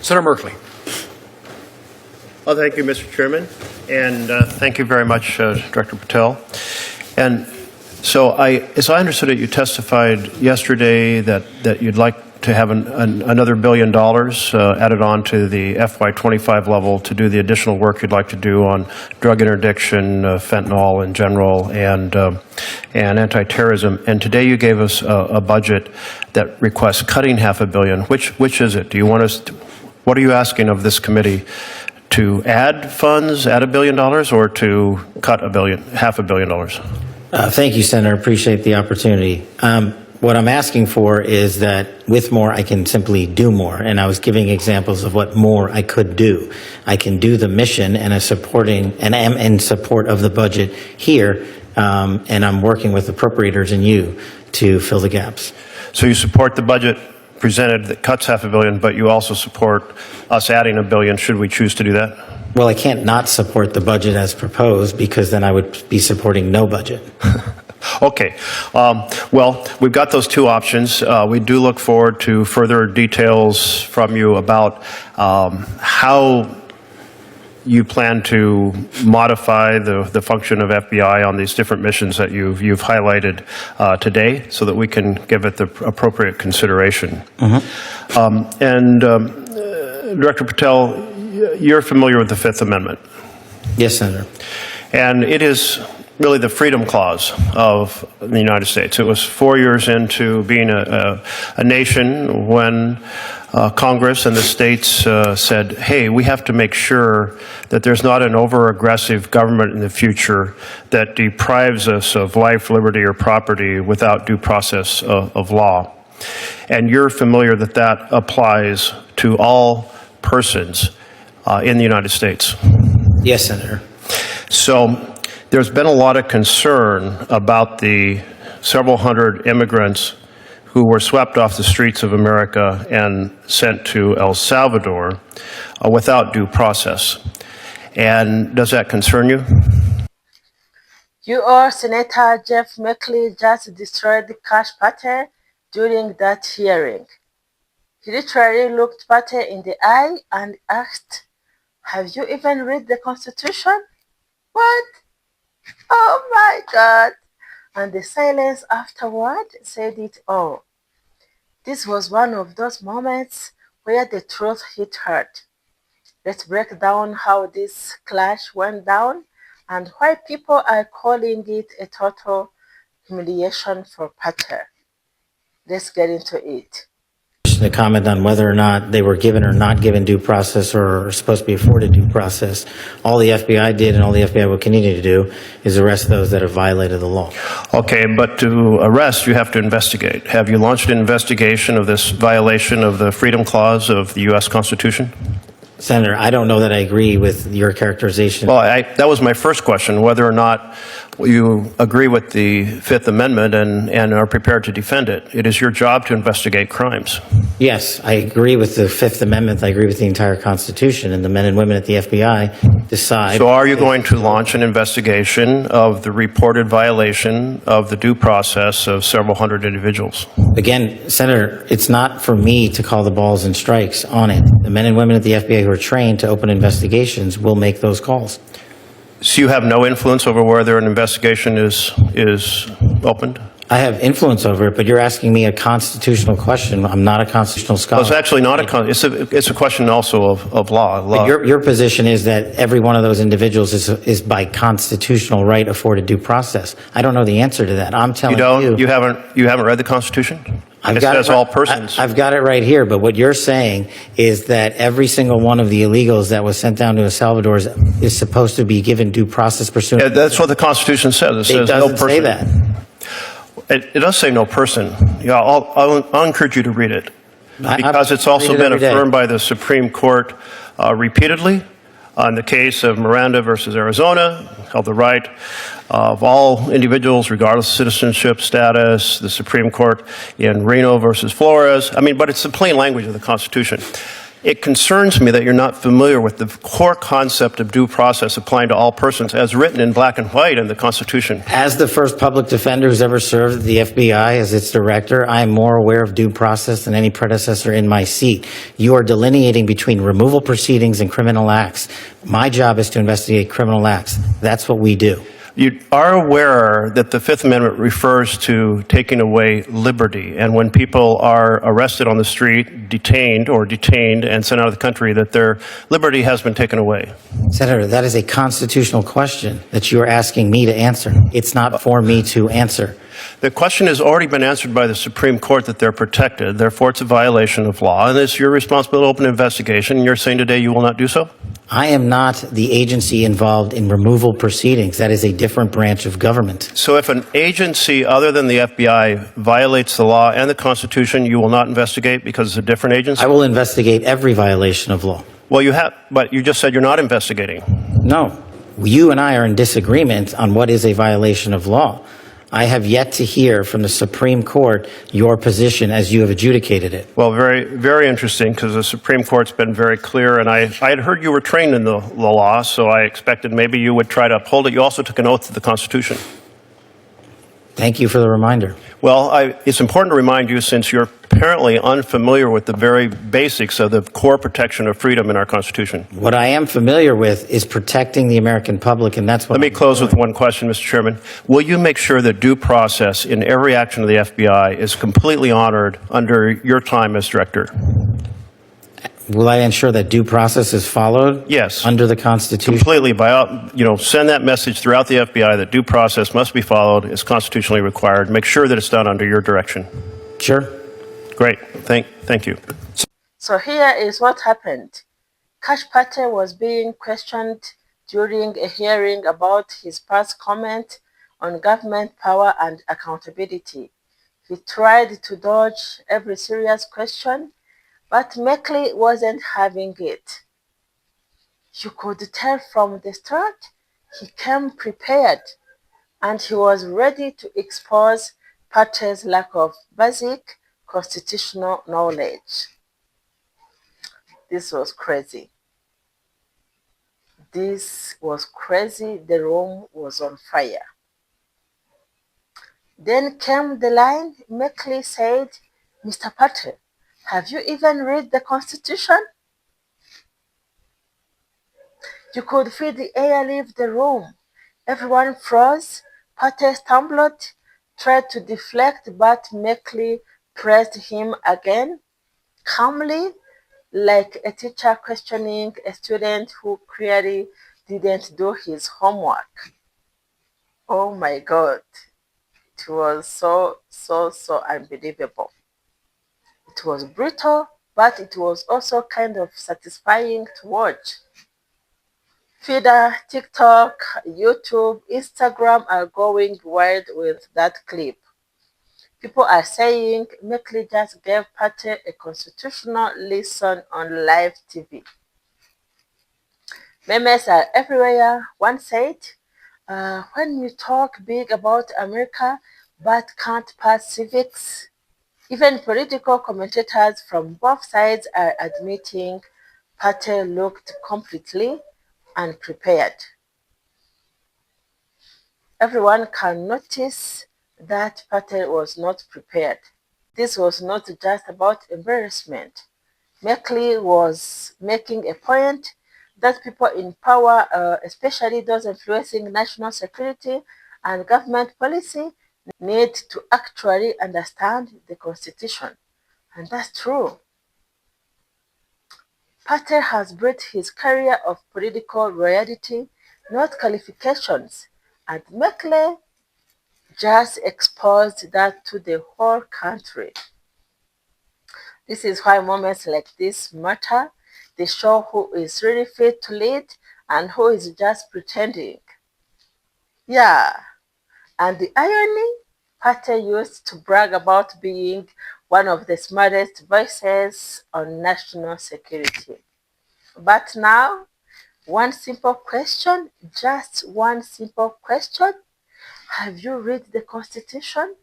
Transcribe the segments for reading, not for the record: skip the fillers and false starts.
Senator Merkley. Well, thank you, Mr. Chairman, and thank you very much, Director Patel. And so, as I understood it, you testified yesterday that you'd like to have another $1 billion added on to the FY25 level to do the additional work you'd like to do on drug interdiction, fentanyl in general, and anti-terrorism. And today you gave us a budget that requests cutting $500 million. Which is it? Do you want us to, what are you asking of this committee? To add funds, add $1 billion, or to cut $500 million? Thank you, Senator. Appreciate the opportunity. What I'm asking for is that with more, I can simply do more. And I was giving examples of what more I could do. I can do the mission and am in support of the budget here. And I'm working with appropriators and you to fill the gaps. So you support the budget presented that cuts $500 million, but you also support us adding $1 billion should we choose to do that? Well, I can't not support the budget as proposed because then I would be supporting no budget. Okay. Well, we've got those two options. We do look forward to further details from you about how you plan to modify the function of FBI on these different missions that you've highlighted today so that we can give it the appropriate consideration. Director Patel, you're familiar with the Fifth Amendment. Yes, Senator. And it is really the freedom clause of the United States. It was 4 years into being a nation when Congress and the states said, hey, we have to make sure that there's not an over-aggressive government in the future that deprives us of life, liberty, or property without due process of law. And you're familiar that that applies to all persons in the United States. Yes, Senator. So there's been a lot of concern about the several hundred immigrants who were swept off the streets of America and sent to El Salvador without due process. And does that concern you? Your Senator Jeff Merkley just destroyed Kash Patel during that hearing. He literally looked Patel in the eye and asked, "Have you even read the Constitution?" What? Oh my God. And the silence afterward said it all. This was one of those moments where the truth hit hard. Let's break down how this clash went down and why people are calling it a total humiliation for Patel. Let's get into it. To comment on whether or not they were given or not given due process or are supposed to be afforded due process. All the FBI did and all the FBI will continue to do is arrest those that have violated the law. Okay, but to arrest, you have to investigate. Have you launched an investigation of this violation of the Freedom Clause of the U.S. Constitution? Senator, I don't know that I agree with your characterization. Well, that was my first question, whether or not you agree with the Fifth Amendment and are prepared to defend it. It is your job to investigate crimes. Yes, I agree with the Fifth Amendment. I agree with the entire Constitution, and the men and women at the FBI decide. So are you going to launch an investigation of the reported violation of the due process of several hundred individuals? Again, Senator, it's not for me to call the balls and strikes on it. The men and women at the FBI who are trained to open investigations will make those calls. So you have no influence over whether an investigation is opened? I have influence over it, but you're asking me a constitutional question. I'm not a constitutional scholar. Well, it's actually not it's a question also of law. Your position is that every one of those individuals is by constitutional right afforded due process. I don't know the answer to that. I'm telling you. You haven't read the Constitution? It says all persons. I've got it right here, but what you're saying is that every single one of the illegals that was sent down to El Salvador is supposed to be given due process pursuant. Yeah, that's what the Constitution says. It says doesn't no person. say that. It does say no person. Yeah, I'll encourage you to read it because it's also been affirmed by the Supreme Court repeatedly. On the case of Miranda versus Arizona, held the right of all individuals, regardless of citizenship status, the Supreme Court in Reno versus Flores. I mean, but it's the plain language of the Constitution. It concerns me that you're not familiar with the core concept of due process applying to all persons as written in black and white in the Constitution. As the first public defender who's ever served the FBI as its director, I am more aware of due process than any predecessor in my seat. You are delineating between removal proceedings and criminal acts. My job is to investigate criminal acts. That's what we do. You are aware that the Fifth Amendment refers to taking away liberty, and when people are arrested on the street, detained and sent out of the country, that their liberty has been taken away. Senator, that is a constitutional question that you are asking me to answer. It's not for me to answer. The question has already been answered by the Supreme Court that they're protected. Therefore, it's a violation of law, and it's your responsibility to open an investigation, and you're saying today you will not do so? I am not the agency involved in removal proceedings. That is a different branch of government. So if an agency other than the FBI violates the law and the Constitution, you will not investigate because it's a different agency? I will investigate every violation of law. Well, you have, but you just said you're not investigating. No. You and I are in disagreement on what is a violation of law. I have yet to hear from the Supreme Court your position as you have adjudicated it. Well, very, very interesting, because the Supreme Court's been very clear, and I had heard you were trained in the law, so I expected maybe you would try to uphold it. You also took an oath to the Constitution. Thank you for the reminder. Well, it's important to remind you, since you're apparently unfamiliar with the very basics of the core protection of freedom in our Constitution. What I am familiar with is protecting the American public, and that's what Let me close with one question, Mr. Chairman. Will you make sure that due process in every action of the FBI is completely honored under your time as director? Will I ensure that due process is followed? Yes. Under the Constitution? Completely. Send that message throughout the FBI that due process must be followed, is constitutionally required. Make sure that it's done under your direction. Sure. Great. Thank you. So here is what happened. Kash Patel was being questioned during a hearing about his past comment on government power and accountability. He tried to dodge every serious question, but Merkley wasn't having it. You could tell from the start he came prepared, and he was ready to expose Patel's lack of basic constitutional knowledge. This was crazy. This was crazy. The room was on fire. Then came the line. Merkley said, "Mr. Patel, have you even read the Constitution?" You could feel the air leave the room. Everyone froze. Patel stumbled, tried to deflect, but Merkley pressed him again, calmly, like a teacher questioning a student who clearly didn't do his homework. Oh my God. It was so unbelievable. It was brutal, but it was also kind of satisfying to watch. Twitter, TikTok, YouTube, Instagram are going wild with that clip. People are saying Merkley just gave Patel a constitutional lesson on live TV. Memes are everywhere. One said, when you talk big about America but can't pass civics, even political commentators from both sides are admitting Patel looked completely unprepared. Everyone can notice that Patel was not prepared. This was not just about embarrassment. Merkley was making a point that people in power, especially those influencing national security and government policy, need to actually understand the Constitution. And that's true. Patel has built his career of political loyalty, not qualifications, and Merkley just exposed that to the whole country. This is why moments like this matter. They show who is really fit to lead and who is just pretending. Yeah, and the irony, Patel used to brag about being one of the smartest voices on national security. But now, one simple question, just one simple question. Have you read the Constitution?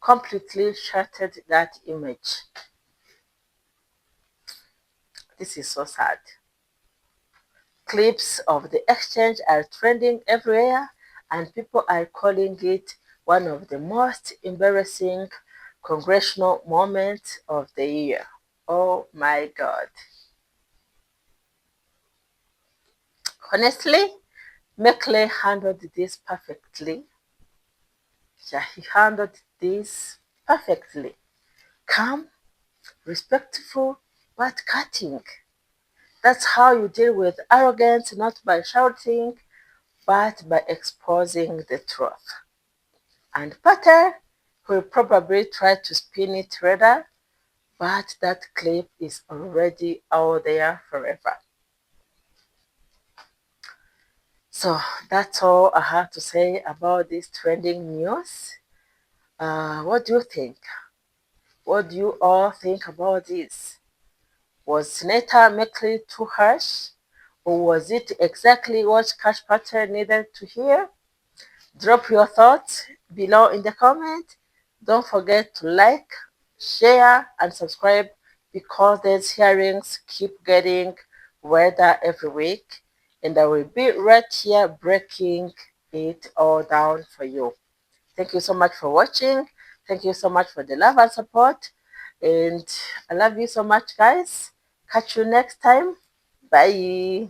Completely shattered that image. This is so sad. Clips of the exchange are trending everywhere, and people are calling it one of the most embarrassing congressional moments of the year. Oh my God. Honestly, Merkley handled this perfectly. Yeah, he handled this perfectly. Calm, respectful, but cutting. That's how you deal with arrogance, not by shouting, but by exposing the truth. And Pater will probably try to spin it rather, but that clip is already out there forever. So that's all I have to say about this trending news. What do you think? What do you all think about this? Was Senator Merkley too harsh? Or was it exactly what Kash Patel needed to hear? Drop your thoughts below in the comment. Don't forget to like, share, and subscribe because these hearings keep getting weirder every week. And I will be right here breaking it all down for you. Thank you so much for watching. Thank you so much for the love and support. And I love you so much, guys. Catch you next time. Bye.